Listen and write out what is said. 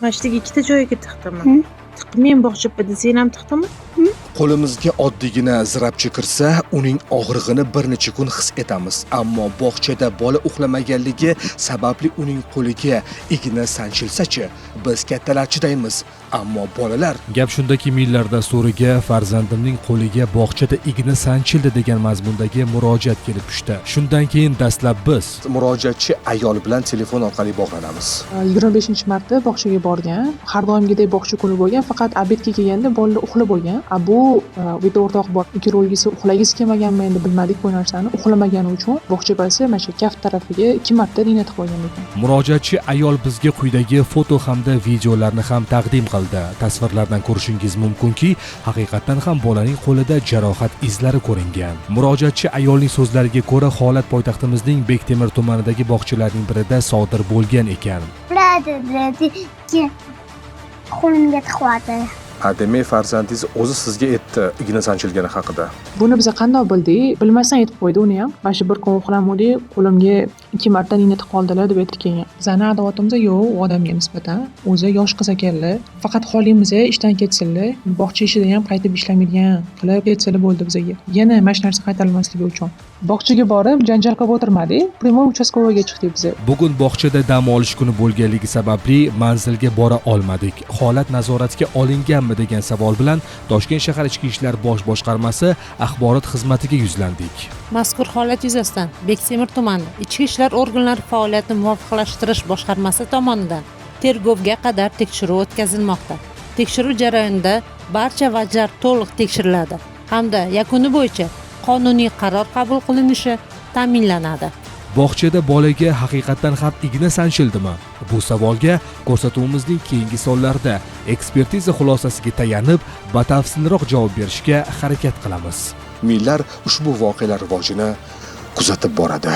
Mashtaga ikkita joyiga tiqdimi? Men bog'cha desang ham tiqdimi? Qo'limizga oddiygina zirabchi kirsa, uning og'rig'ini bir necha kun his etamiz. Ammo bog'chada bola uxlamaganligi sababli uning qo'liga igna sanchilsa-chi, biz kattalar chidaymiz. Ammo bolalar... Gap shundaki, millar dasturiga farzandimning qo'liga bog'chada igna sanchildi degan mazmundagi murojaat kelib tushdi. Shundan keyin dastlab biz murojaatchi ayol bilan telefon orqali bog'lanamiz. 25-marta bog'chaga borgan. Har doimgidek bog'cha kuni bo'lgan, faqat obedga kelganda bolalar uxlab bo'lgan. Bu bitta o'rtoq bor. Ikkovlisi uxlagisi kelmaganmi endi bilmadik bu narsani. Uxlamagani uchun bog'cha basi mana shu kaft tarafiga 2 marta igna tiqib qo'ygan ekan. Murojaatchi ayol bizga quyidagi foto hamda videolarni ham taqdim qildi. Tasvirlardan ko'rishingiz mumkinki, haqiqatan ham bolaning qo'lida jarohat izlari ko'ringan. Murojaatchi ayolning so'zlariga ko'ra, holat poytaxtimizning Bektemir tumanidagi bog'chalarning birida sodir bo'lgan ekan. Qo'limga tiqdi. Demak, farzandingiz o'zi sizga aytdi igna sanchilgani haqida. Buni biz qanday bildik? Bilmasdan aytib qo'ydi uni ham. Mana shu bir kun uxlamadik, qo'limga 2 marta igna tiqib qoldilar deb aytdi keyin. Bizning adovatimizda yo'q, u odamga nisbatan. O'zi yosh qiz ekanlar. Faqat holimiz ishdan ketsinlar, bog'cha ishida ham qaytib ishlamaydigan qilib ketsalar bo'ldi bizga. Yana mana shu narsa qaytarilmasligi uchun. Bog'chaga borib, janjal qilib o'tirmadik, primoy uchastkovoyga chiqdik biz. Bugun bog'chada dam olish kuni bo'lganligi sababli manzilga bora olmadik. Holat nazoratga olinganmi degan savol bilan Toshkent shahar ichki ishlar bosh boshqarmasi axborot xizmatiga yuzlandik. Mazkur holat yuzasidan Bektemir tumani ichki ishlar organlari faoliyatini muvofiqlashtirish boshqarmasi tomonidan tergovga qadar tekshiruv o'tkazilmoqda. Tekshiruv jarayonida barcha vajlar to'liq tekshiriladi hamda yakuni bo'yicha qonuniy qaror qabul qilinishi ta'minlanadi. Bog'chada bolaga haqiqatan ham igna sanchildimi? Bu savolga ko'rsatuvimizning keyingi sonlarida ekspertiza xulosasiga tayanib, batafsilroq javob berishga harakat qilamiz. Millar ushbu voqealar rivojini kuzatib boradi.